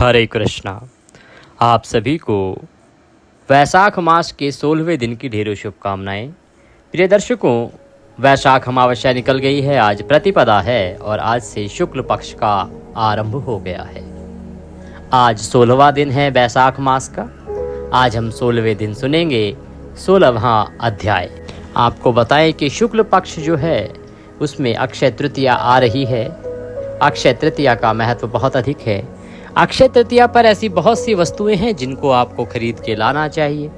हरे कृष्णा। आप सभी को वैशाख मास के 16वें दिन की ढेरों शुभकामनाएं। प्रिय दर्शकों, वैशाख अमावस्या निकल गई है, आज प्रतिपदा है और आज से शुक्ल पक्ष का आरंभ हो गया है। आज 16वां दिन है वैशाख मास का। आज हम 16वें दिन सुनेंगे 16वां अध्याय। आपको बताएं कि शुक्ल पक्ष जो है उसमें अक्षय तृतीया आ रही है। अक्षय तृतीया का महत्व बहुत अधिक है। अक्षय तृतीया पर ऐसी बहुत सी वस्तुएं हैं जिनको आपको खरीद के लाना चाहिए।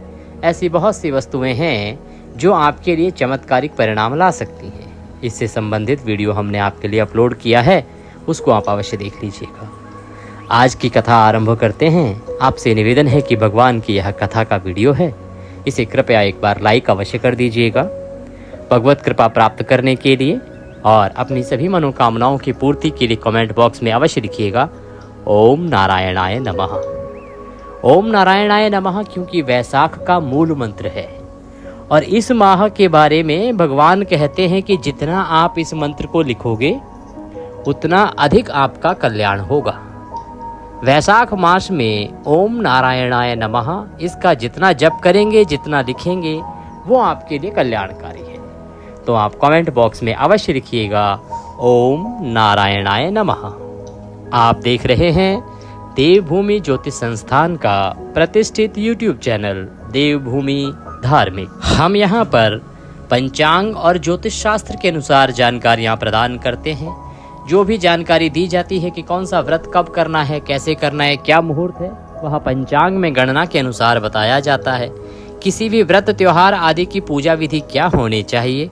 ऐसी बहुत सी वस्तुएं हैं जो आपके लिए चमत्कारिक परिणाम ला सकती हैं। इससे संबंधित वीडियो हमने आपके लिए अपलोड किया है, उसको आप अवश्य देख लीजिएगा। आज की कथा आरंभ करते हैं। आपसे निवेदन है कि भगवान की यह कथा का वीडियो है, इसे कृपया एक बार लाइक अवश्य कर दीजिएगा। भगवत कृपा प्राप्त करने के लिए और अपनी सभी मनोकामनाओं की पूर्ति के लिए कमेंट बॉक्स में अवश्य लिखिएगा ओम नारायणाय नमः। ओम नारायणाय नमः क्योंकि वैशाख का मूल मंत्र है और इस माह के बारे में भगवान कहते हैं कि जितना आप इस मंत्र को लिखोगे उतना अधिक आपका कल्याण होगा। वैशाख मास में ओम नारायणाय नमः इसका जितना जप करेंगे, जितना लिखेंगे, वो आपके लिए कल्याणकारी है। तो आप कमेंट बॉक्स में अवश्य लिखिएगा ओम नारायणाय नमः। आप देख रहे हैं देवभूमि ज्योतिष संस्थान का प्रतिष्ठित YouTube चैनल देवभूमि धार्मिक। हम यहाँ पर पंचांग और ज्योतिष शास्त्र के अनुसार जानकारियाँ प्रदान करते हैं। जो भी जानकारी दी जाती है कि कौन सा व्रत कब करना है, कैसे करना है, क्या मुहूर्त है, वह पंचांग में गणना के अनुसार बताया जाता है। किसी भी व्रत त्योहार आदि की पूजा विधि क्या होनी चाहिए,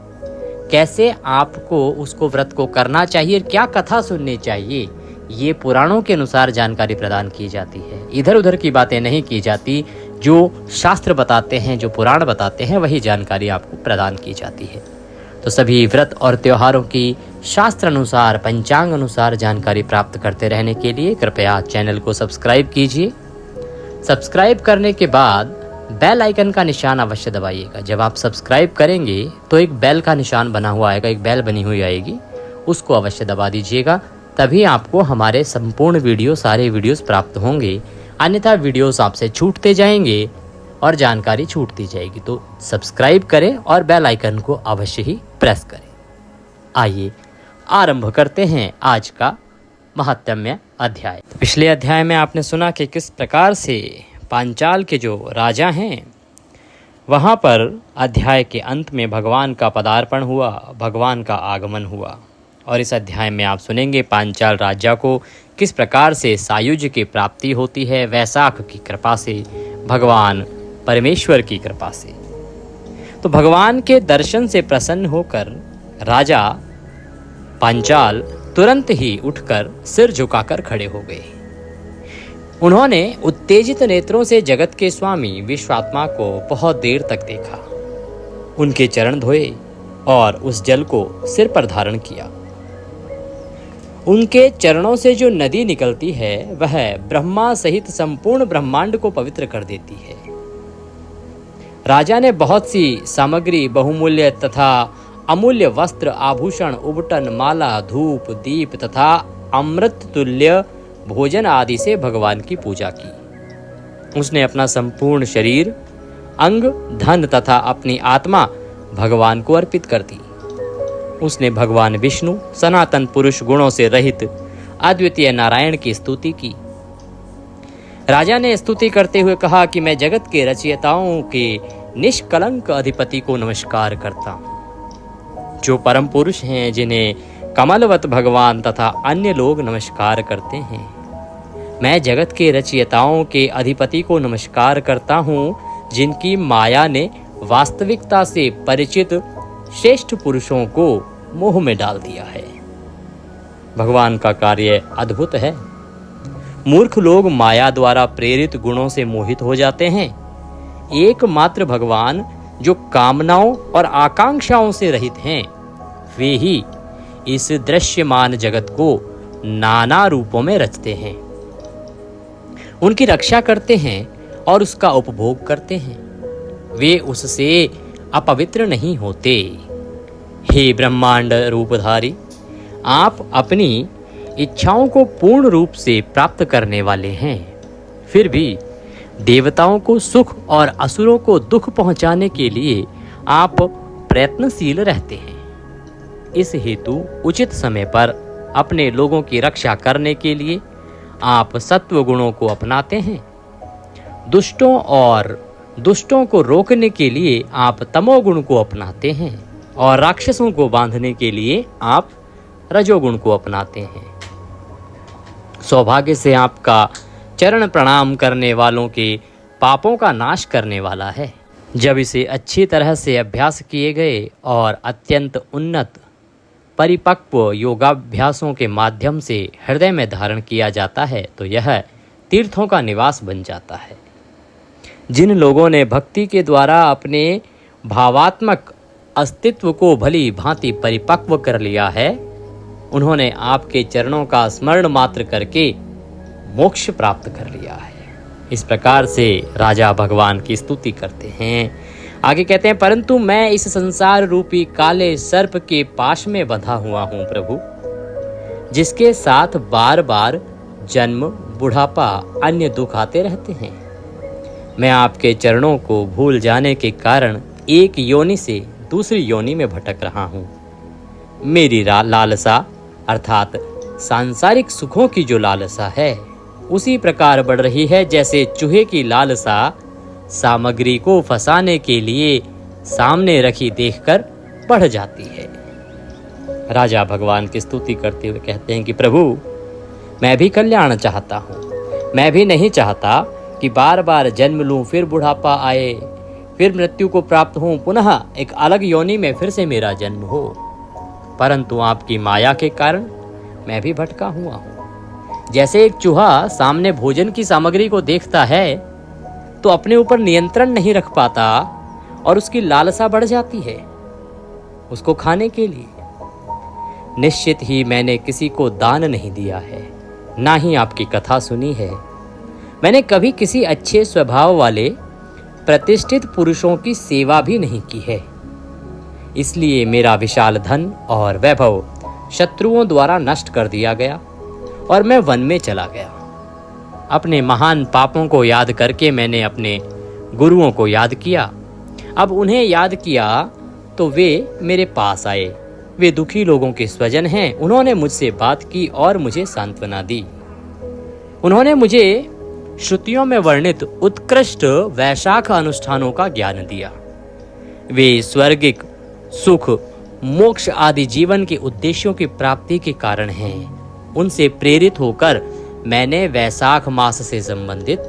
कैसे आपको उसको व्रत को करना चाहिए, क्या कथा सुननी चाहिए, ये पुराणों के अनुसार जानकारी प्रदान की जाती है। इधर उधर की बातें नहीं की जाती। जो शास्त्र बताते हैं, जो पुराण बताते हैं, वही जानकारी आपको प्रदान की जाती है। तो सभी व्रत और त्योहारों की शास्त्र अनुसार, पंचांग अनुसार जानकारी प्राप्त करते रहने के लिए कृपया चैनल को सब्सक्राइब कीजिए। सब्सक्राइब करने के बाद बेल आइकन का निशान अवश्य दबाइएगा। जब आप सब्सक्राइब करेंगे तो एक बेल का निशान बना हुआ आएगा, एक बेल बनी हुई आएगी, उसको अवश्य दबा दीजिएगा। तभी आपको हमारे संपूर्ण वीडियो, सारे वीडियोस प्राप्त होंगे। अन्यथा वीडियोस आपसे छूटते जाएंगे और जानकारी छूटती जाएगी। तो सब्सक्राइब करें और बेल आइकन को अवश्य ही प्रेस करें। आइए आरंभ करते हैं आज का महात्म्य अध्याय। पिछले अध्याय में आपने सुना कि किस प्रकार से पांचाल के जो राजा हैं वहाँ पर अध्याय के अंत में भगवान का पदार्पण हुआ, भगवान का आगमन हुआ। और इस अध्याय में आप सुनेंगे पांचाल राजा को किस प्रकार से सायुज्य की प्राप्ति होती है, वैशाख की कृपा से, भगवान परमेश्वर की कृपा से। तो भगवान के दर्शन से प्रसन्न होकर राजा पांचाल तुरंत ही उठकर सिर झुकाकर खड़े हो गए। उन्होंने उत्तेजित नेत्रों से जगत के स्वामी विश्वात्मा को बहुत देर तक देखा, उनके चरण धोए और उस जल को सिर पर धारण किया। उनके चरणों से जो नदी निकलती है वह ब्रह्मा सहित संपूर्ण ब्रह्मांड को पवित्र कर देती है। राजा ने बहुत सी सामग्री, बहुमूल्य तथा अमूल्य वस्त्र, आभूषण, उबटन, माला, धूप, दीप तथा अमृत तुल्य भोजन आदि से भगवान की पूजा की। उसने अपना संपूर्ण शरीर, अंग, धन तथा अपनी आत्मा भगवान को अर्पित कर दी। उसने भगवान विष्णु, सनातन पुरुष गुणों से रहित अद्वितीय नारायण की स्तुति की। राजा ने स्तुति करते हुए कहा कि मैं जगत के रचयिताओं के निष्कलंक अधिपति को नमस्कार करता हूँ, जो परम पुरुष हैं, जिन्हें कमलवत भगवान तथा अन्य लोग नमस्कार करते हैं। मैं जगत के रचयिताओं के अधिपति को नमस्कार करता हूँ, जिनकी माया ने वास्तविकता से परिचित श्रेष्ठ पुरुषों को मोह में डाल दिया है। भगवान का कार्य अद्भुत है। मूर्ख लोग माया द्वारा प्रेरित गुणों से मोहित हो जाते हैं। एकमात्र भगवान जो कामनाओं और आकांक्षाओं से रहित हैं, वे ही इस दृश्यमान जगत को नाना रूपों में रचते हैं, उनकी रक्षा करते हैं और उसका उपभोग करते हैं। वे उससे अपवित्र नहीं होते। हे ब्रह्मांड रूपधारी, आप अपनी इच्छाओं को पूर्ण रूप से प्राप्त करने वाले हैं, फिर भी देवताओं को सुख और असुरों को दुख पहुंचाने के लिए आप प्रयत्नशील रहते हैं। इस हेतु उचित समय पर अपने लोगों की रक्षा करने के लिए आप सत्व गुणों को अपनाते हैं। दुष्टों को रोकने के लिए आप तमोगुण को अपनाते हैं और राक्षसों को बांधने के लिए आप रजोगुण को अपनाते हैं। सौभाग्य से आपका चरण प्रणाम करने वालों के पापों का नाश करने वाला है। जब इसे अच्छी तरह से अभ्यास किए गए और अत्यंत उन्नत परिपक्व योगाभ्यासों के माध्यम से हृदय में धारण किया जाता है तो यह तीर्थों का निवास बन जाता है। जिन लोगों ने भक्ति के द्वारा अपने भावात्मक अस्तित्व को भली भांति परिपक्व कर लिया है, उन्होंने आपके चरणों का स्मरण मात्र करके मोक्ष प्राप्त कर लिया है। इस प्रकार से राजा भगवान की स्तुति करते हैं। आगे कहते हैं, परंतु मैं इस संसार रूपी काले सर्प के पाश में बंधा हुआ हूँ प्रभु, जिसके साथ बार बार जन्म, बुढ़ापा, अन्य दुख आते रहते हैं। मैं आपके चरणों को भूल जाने के कारण एक योनि से दूसरी योनि में भटक रहा हूँ। मेरी लालसा अर्थात सांसारिक सुखों की जो लालसा है उसी प्रकार बढ़ रही है जैसे चूहे की लालसा सामग्री को फंसाने के लिए सामने रखी देखकर बढ़ जाती है। राजा भगवान की स्तुति करते हुए कहते हैं कि प्रभु, मैं भी कल्याण चाहता हूँ। मैं भी नहीं चाहता कि बार बार जन्म लूँ, फिर बुढ़ापा आए, फिर मृत्यु को प्राप्त हूँ, पुनः एक अलग योनि में फिर से मेरा जन्म हो। परंतु आपकी माया के कारण मैं भी भटका हुआ हूँ। जैसे एक चूहा सामने भोजन की सामग्री को देखता है तो अपने ऊपर नियंत्रण नहीं रख पाता और उसकी लालसा बढ़ जाती है उसको खाने के लिए। निश्चित ही मैंने किसी को दान नहीं दिया है, ना ही आपकी कथा सुनी है। मैंने कभी किसी अच्छे स्वभाव वाले प्रतिष्ठित पुरुषों की सेवा भी नहीं की है। इसलिए मेरा विशाल धन और वैभव शत्रुओं द्वारा नष्ट कर दिया गया और मैं वन में चला गया। अपने महान पापों को याद करके मैंने अपने गुरुओं को याद किया। अब उन्हें याद किया तो वे मेरे पास आए। वे दुखी लोगों के स्वजन हैं। उन्होंने मुझसे बात की और मुझे सांत्वना दी। उन्होंने मुझे श्रुतियों में वर्णित उत्कृष्ट वैशाख अनुष्ठानों का ज्ञान दिया। वे स्वर्गिक सुख, मोक्ष आदि जीवन के उद्देश्यों की प्राप्ति के कारण हैं। उनसे प्रेरित होकर मैंने वैशाख मास से संबंधित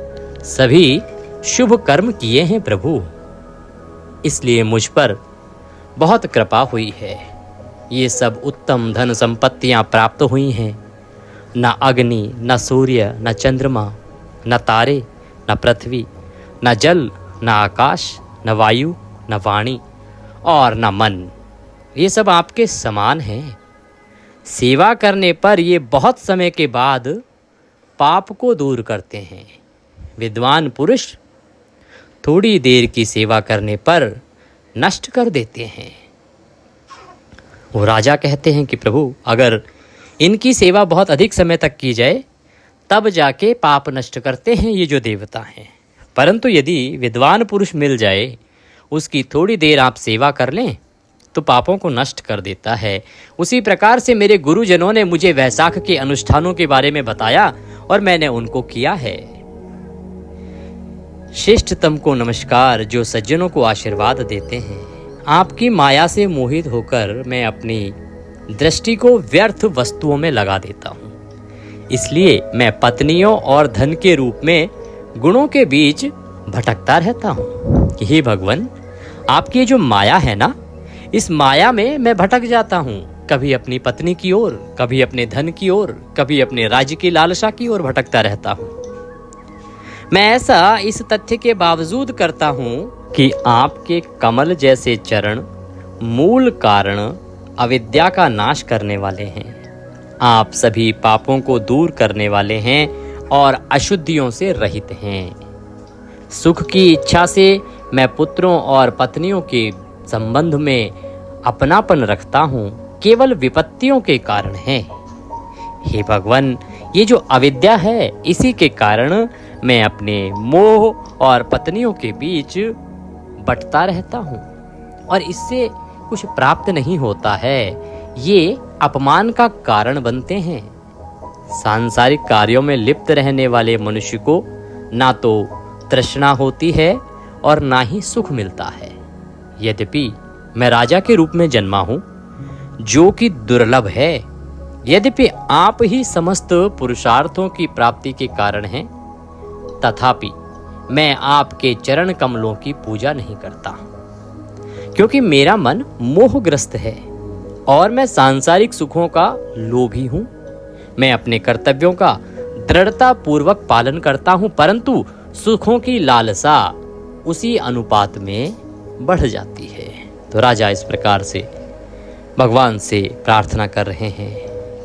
सभी शुभ कर्म किए हैं प्रभु। इसलिए मुझ पर बहुत कृपा हुई है। ये सब उत्तम धन संपत्तियां प्राप्त हुई हैं। न अग्नि, न सूर्य, न चंद्रमा, न तारे, न पृथ्वी, न जल, न आकाश, न वायु, न वाणी और न मन, ये सब आपके समान हैं। सेवा करने पर ये बहुत समय के बाद पाप को दूर करते हैं। विद्वान पुरुष थोड़ी देर की सेवा करने पर नष्ट कर देते हैं। वो राजा कहते हैं कि प्रभु, अगर इनकी सेवा बहुत अधिक समय तक की जाए तब जाके पाप नष्ट करते हैं ये जो देवता हैं। परंतु यदि विद्वान पुरुष मिल जाए, उसकी थोड़ी देर आप सेवा कर लें तो पापों को नष्ट कर देता है। उसी प्रकार से मेरे गुरुजनों ने मुझे वैशाख के अनुष्ठानों के बारे में बताया और मैंने उनको किया है। श्रेष्ठतम को नमस्कार, जो सज्जनों को आशीर्वाद देते हैं। आपकी माया से मोहित होकर मैं अपनी दृष्टि को व्यर्थ वस्तुओं में लगा देता हूँ। इसलिए मैं पत्नियों और धन के रूप में गुणों के बीच भटकता रहता हूँ। हे भगवान, आपकी ये जो माया है ना, इस माया में मैं भटक जाता हूँ। कभी अपनी पत्नी की ओर, कभी अपने धन की ओर, कभी अपने राज्य की लालसा की ओर भटकता रहता हूँ। मैं ऐसा इस तथ्य के बावजूद करता हूँ कि आपके कमल जैसे चरण मूल कारण अविद्या का नाश करने वाले हैं। आप सभी पापों को दूर करने वाले हैं और अशुद्धियों से रहित हैं। सुख की इच्छा से मैं पुत्रों और पत्नियों के संबंध में अपनापन रखता हूँ, केवल विपत्तियों के कारण है। हे भगवान, ये जो अविद्या है, इसी के कारण मैं अपने मोह और पत्नियों के बीच बंटता रहता हूँ और इससे कुछ प्राप्त नहीं होता है। ये अपमान का कारण बनते हैं। सांसारिक कार्यों में लिप्त रहने वाले मनुष्य को ना तो तृष्णा होती है और ना ही सुख मिलता है। यद्यपि मैं राजा के रूप में जन्मा हूँ, जो कि दुर्लभ है, यद्यपि आप ही समस्त पुरुषार्थों की प्राप्ति के कारण हैं, तथापि मैं आपके चरण कमलों की पूजा नहीं करता, क्योंकि मेरा मन मोहग्रस्त है और मैं सांसारिक सुखों का लोभी हूँ। मैं अपने कर्तव्यों का दृढ़ता पूर्वक पालन करता हूँ, परंतु सुखों की लालसा उसी अनुपात में बढ़ जाती है। तो राजा इस प्रकार से भगवान से प्रार्थना कर रहे हैं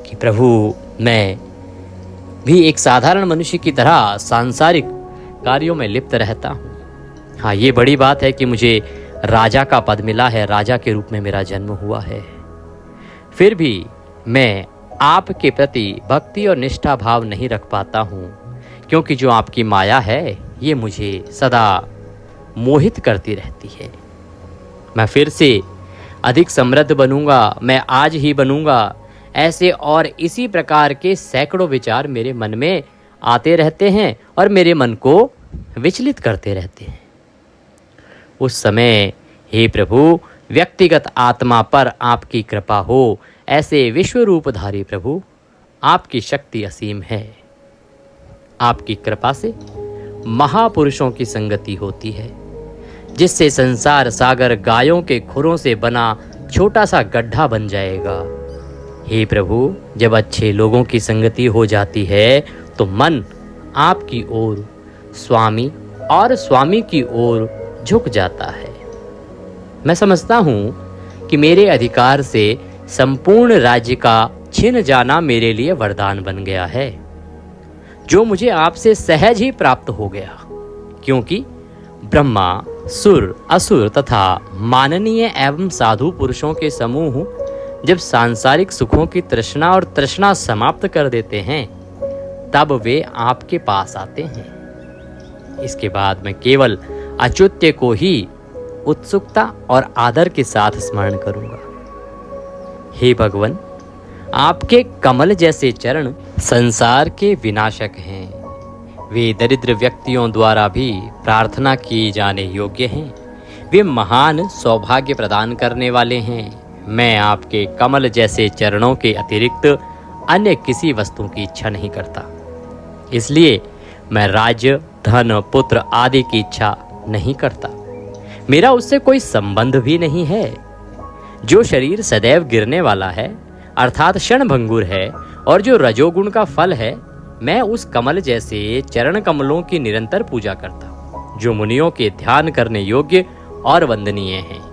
कि प्रभु, मैं भी एक साधारण मनुष्य की तरह सांसारिक कार्यों में लिप्त रहता हूँ। हाँ, ये बड़ी बात है कि मुझे राजा का पद मिला है, राजा के रूप में मेरा जन्म हुआ है। फिर भी मैं आपके प्रति भक्ति और निष्ठा भाव नहीं रख पाता हूँ, क्योंकि जो आपकी माया है ये मुझे सदा मोहित करती रहती है। मैं फिर से अधिक समृद्ध बनूंगा, मैं आज ही बनूंगा, ऐसे और इसी प्रकार के सैकड़ों विचार मेरे मन में आते रहते हैं और मेरे मन को विचलित करते रहते हैं। उस समय हे प्रभु, व्यक्तिगत आत्मा पर आपकी कृपा हो। ऐसे विश्व रूपधारी प्रभु, आपकी शक्ति असीम है। आपकी कृपा से महापुरुषों की संगति होती है, जिससे संसार सागर गायों के खुरों से बना छोटा सा गड्ढा बन जाएगा। हे प्रभु, जब अच्छे लोगों की संगति हो जाती है तो मन आपकी ओर, स्वामी और स्वामी की ओर झुक जाता है। मैं समझता हूँ कि मेरे अधिकार से संपूर्ण राज्य का छिन जाना मेरे लिए वरदान बन गया है, जो मुझे आपसे सहज ही प्राप्त हो गया, क्योंकि ब्रह्मा, सुर, असुर तथा माननीय एवं साधु पुरुषों के समूह जब सांसारिक सुखों की तृष्णा और तृष्णा समाप्त कर देते हैं, तब वे आपके पास आते हैं। इसके बाद मैं केवल अच्युत्य को ही उत्सुकता और आदर के साथ स्मरण करूंगा। हे भगवान, आपके कमल जैसे चरण संसार के विनाशक हैं। वे दरिद्र व्यक्तियों द्वारा भी प्रार्थना की जाने योग्य हैं। वे महान सौभाग्य प्रदान करने वाले हैं। मैं आपके कमल जैसे चरणों के अतिरिक्त अन्य किसी वस्तु की इच्छा नहीं करता। इसलिए मैं राज्य, धन, पुत्र आदि की इच्छा नहीं करता। मेरा उससे कोई संबंध भी नहीं है। जो शरीर सदैव गिरने वाला है, अर्थात क्षणभंगुर है, और जो रजोगुण का फल है, मैं उस कमल जैसे चरण कमलों की निरंतर पूजा करता हूँ, जो मुनियों के ध्यान करने योग्य और वंदनीय हैं।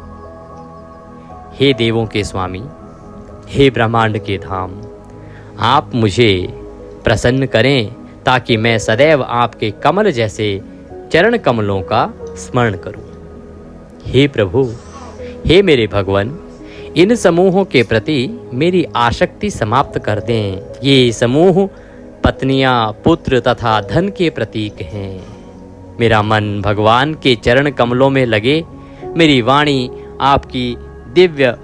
हे देवों के स्वामी, हे ब्रह्मांड के धाम, आप मुझे प्रसन्न करें ताकि मैं सदैव आपके कमल जैसे चरण कमलों का स्मरण करूं। हे प्रभु, हे मेरे भगवान, इन समूहों के प्रति मेरी आसक्ति समाप्त कर दें। ये समूह पत्नियां, पुत्र तथा धन के प्रतीक हैं। मेरा मन भगवान के चरण कमलों में लगे, मेरी वाणी आपकी दिव्य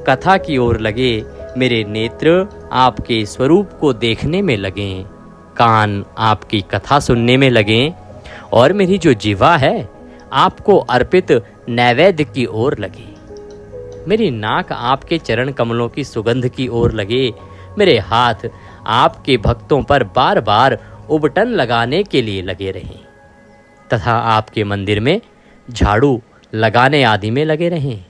कथा की ओर लगे, मेरे नेत्र आपके स्वरूप को देखने में लगें, कान आपकी कथा सुनने में लगें, और मेरी जो जिह्वा है आपको अर्पित नैवेद्य की ओर लगे। मेरी नाक आपके चरण कमलों की सुगंध की ओर लगे, मेरे हाथ आपके भक्तों पर बार बार उबटन लगाने के लिए लगे रहें, तथा आपके मंदिर में झाड़ू लगाने आदि में लगे रहें।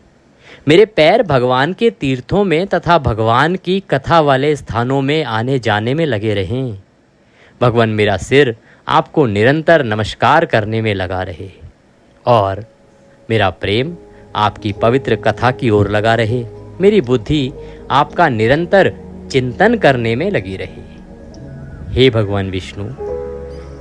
मेरे पैर भगवान के तीर्थों में तथा भगवान की कथा वाले स्थानों में आने जाने में लगे रहें। भगवान, मेरा सिर आपको निरंतर नमस्कार करने में लगा रहे, और मेरा प्रेम आपकी पवित्र कथा की ओर लगा रहे। मेरी बुद्धि आपका निरंतर चिंतन करने में लगी रहे। हे भगवान विष्णु,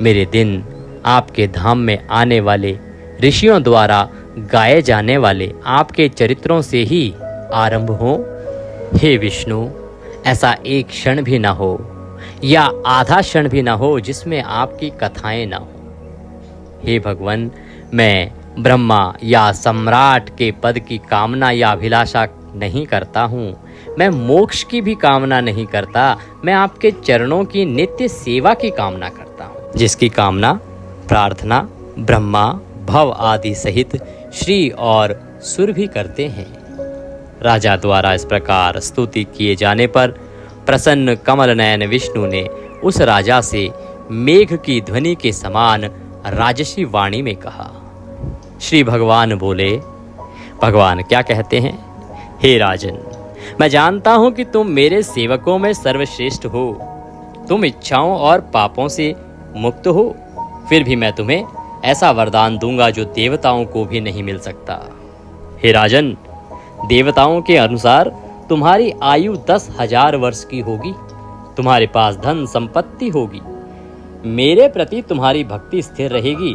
मेरे दिन आपके धाम में आने वाले ऋषियों द्वारा गाए जाने वाले आपके चरित्रों से ही आरंभ हो। हे विष्णु, ऐसा एक क्षण भी ना हो या आधा क्षण भी न हो जिसमें आपकी कथाएं न हो। हे भगवान, मैं ब्रह्मा या सम्राट के पद की कामना या अभिलाषा नहीं करता हूँ। मैं मोक्ष की भी कामना नहीं करता। मैं आपके चरणों की नित्य सेवा की कामना करता हूँ, जिसकी कामना प्रार्थना ब्रह्मा भव आदि सहित श्री और सुर भी करते हैं। राजा द्वारा इस प्रकार स्तुति किए जाने पर प्रसन्न कमल नयन विष्णु ने उस राजा से मेघ की ध्वनि के समान राजसी वाणी में कहा। श्री भगवान बोले, भगवान क्या कहते हैं? हे राजन, मैं जानता हूं कि तुम मेरे सेवकों में सर्वश्रेष्ठ हो। तुम इच्छाओं और पापों से मुक्त हो। फिर भी मैं तुम्हें ऐसा वरदान दूंगा जो देवताओं को भी नहीं मिल सकता। हे राजन, देवताओं के अनुसार तुम्हारी आयु 10,000 वर्ष की होगी। तुम्हारे पास धन संपत्ति होगी। मेरे प्रति तुम्हारी भक्ति स्थिर रहेगी।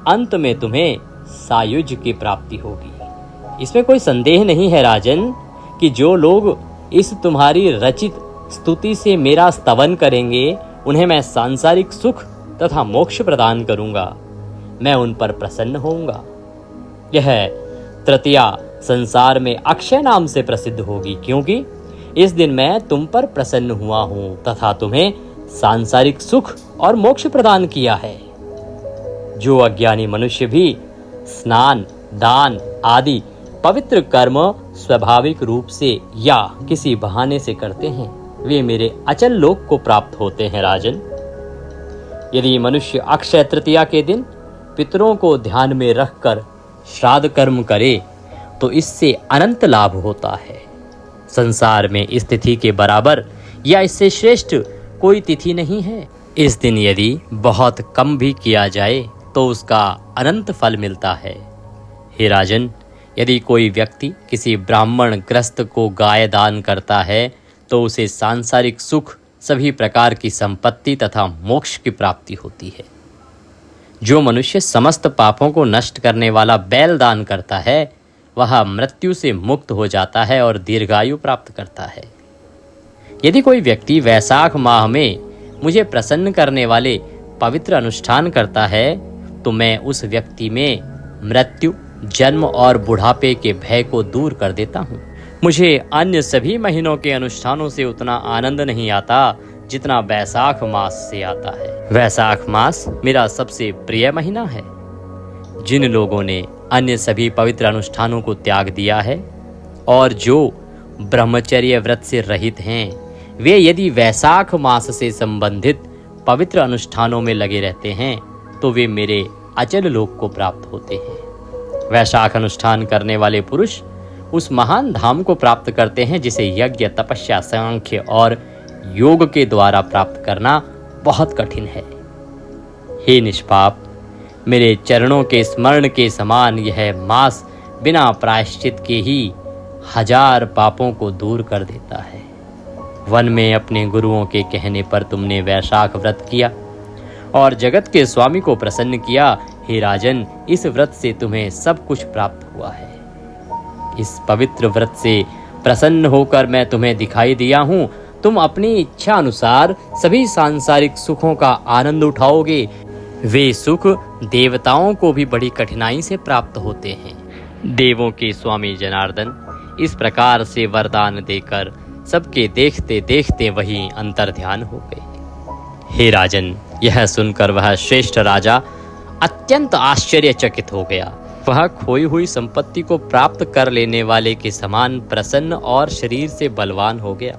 अंत में तुम्हें सायुज्य की प्राप्ति होगी। इसमें कोई संदेह नहीं है राजन कि जो लोग इस तुम्हारी रचित स्तुति से मेरा स्तवन करेंगे, उन्हें मैं सांसारिक सुख तथा मोक्ष प्रदान करूंगा। मैं उन पर प्रसन्न होऊंगा। यह तृतीया संसार में अक्षय नाम से प्रसिद्ध होगी, क्योंकि इस दिन मैं तुम पर प्रसन्न हुआ हूं तथा तुम्हें सांसारिक सुख और मोक्ष प्रदान किया है। जो अज्ञानी मनुष्य भी स्नान दान आदि पवित्र कर्म स्वाभाविक रूप से या किसी बहाने से करते हैं, वे मेरे अचल लोक को प्राप्त होते हैं। राजन, यदि मनुष्य अक्षय तृतीया के दिन पितरों को ध्यान में रखकर श्राद्ध कर्म करे तो इससे अनंत लाभ होता है। संसार में इस तिथि के बराबर या इससे श्रेष्ठ कोई तिथि नहीं है। इस दिन यदि बहुत कम भी किया जाए तो उसका अनंत फल मिलता है। हे राजन, यदि कोई व्यक्ति किसी ब्राह्मण ग्रस्त को गाय दान करता है तो उसे सांसारिक सुख, सभी प्रकार की संपत्ति तथा मोक्ष की प्राप्ति होती है। जो मनुष्य समस्त पापों को नष्ट करने वाला बैल दान करता है, वह मृत्यु से मुक्त हो जाता है और दीर्घायु प्राप्त करता है। यदि कोई व्यक्ति वैशाख माह में मुझे प्रसन्न करने वाले पवित्र अनुष्ठान करता है तो मैं उस व्यक्ति में मृत्यु, जन्म और बुढ़ापे के भय को दूर कर देता हूँ। मुझे अन्य सभी महीनों के अनुष्ठानों से उतना आनंद नहीं आता जितना वैशाख मास से आता है। वैशाख मास मेरा सबसे प्रिय महीना है। जिन लोगों ने अन्य सभी पवित्र अनुष्ठानों को त्याग दिया है और जो ब्रह्मचर्य व्रत से रहित हैं, वे यदि वैशाख मास से संबंधित पवित्र अनुष्ठानों में लगे रहते हैं तो वे मेरे अचल लोक को प्राप्त होते हैं। वैशाख अनुष्ठान करने वाले पुरुष उस महान धाम को प्राप्त करते हैं जिसे यज्ञ, तपस्या, सांख्य और योग के द्वारा प्राप्त करना बहुत कठिन है। हे निष्पाप, मेरे चरणों के स्मरण के समान यह मास बिना प्रायश्चित के ही 1000 पापों को दूर कर देता है। वन में अपने गुरुओं के कहने पर तुमने वैशाख व्रत किया और जगत के स्वामी को प्रसन्न किया। हे राजन, इस व्रत से तुम्हें सब कुछ प्राप्त हुआ है। इस पवित्र व्रत से प्रसन्न होकर मैं तुम्हें दिखाई दिया हूँ। तुम अपनी इच्छा अनुसार सभी सांसारिक सुखों का आनंद उठाओगे। वे सुख देवताओं को भी बड़ी कठिनाई से प्राप्त होते हैं। देवों के स्वामी जनार्दन इस प्रकार से वरदान देकर सबके देखते देखते वही अंतर ध्यान हो गए। हे राजन, यह सुनकर वह श्रेष्ठ राजा अत्यंत आश्चर्यचकित हो गया। वह खोई हुई संपत्ति को प्राप्त कर लेने वाले के समान प्रसन्न और शरीर से बलवान हो गया।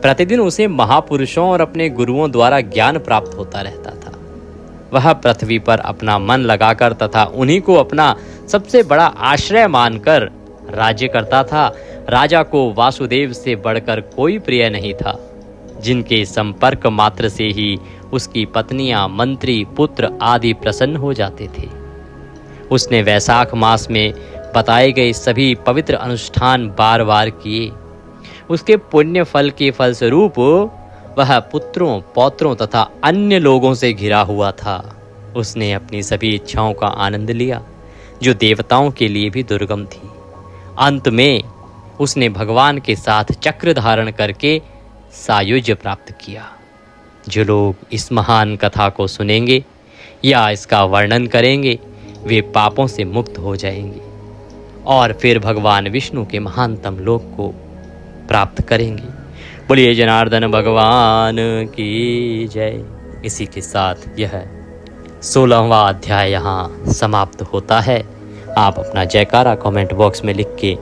प्रतिदिन उसे महापुरुषों और अपने गुरुओं द्वारा ज्ञान प्राप्त होता रहता था। वह पृथ्वी पर अपना मन लगाकर तथा उन्हीं को अपना सबसे बड़ा आश्रय मानकर राज्य करता था। राजा को वासुदेव से बढ़कर कोई प्रिय नहीं था, जिनके संपर्क मात्र से ही उसकी पत्नियां, मंत्री, पुत्र आदि प्रसन्न हो जाते थे। उसने वैशाख मास में बताए गए सभी पवित्र अनुष्ठान बार बार किए। उसके पुण्य फल के फलस्वरूप वह पुत्रों, पौत्रों तथा अन्य लोगों से घिरा हुआ था। उसने अपनी सभी इच्छाओं का आनंद लिया, जो देवताओं के लिए भी दुर्गम थी। अंत में उसने भगवान के साथ चक्र धारण करके सायुज्य प्राप्त किया। जो लोग इस महान कथा को सुनेंगे या इसका वर्णन करेंगे वे पापों से मुक्त हो जाएंगे और फिर भगवान विष्णु के महानतम लोक को प्राप्त करेंगे। बोलिए जनार्दन भगवान की जय। इसी के साथ यह 16वां अध्याय यहाँ समाप्त होता है। आप अपना जयकारा कमेंट बॉक्स में लिख के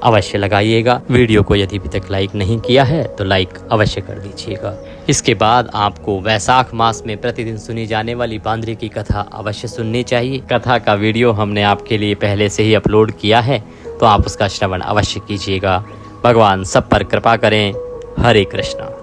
अवश्य लगाइएगा। वीडियो को यदि अभी तक लाइक नहीं किया है तो लाइक अवश्य कर दीजिएगा। इसके बाद आपको वैशाख मास में प्रतिदिन सुनी जाने वाली बांद्री की कथा अवश्य सुननी चाहिए। कथा का वीडियो हमने आपके लिए पहले से ही अपलोड किया है, तो आप उसका श्रवण अवश्य कीजिएगा। भगवान सब पर कृपा करें। हरे कृष्णा।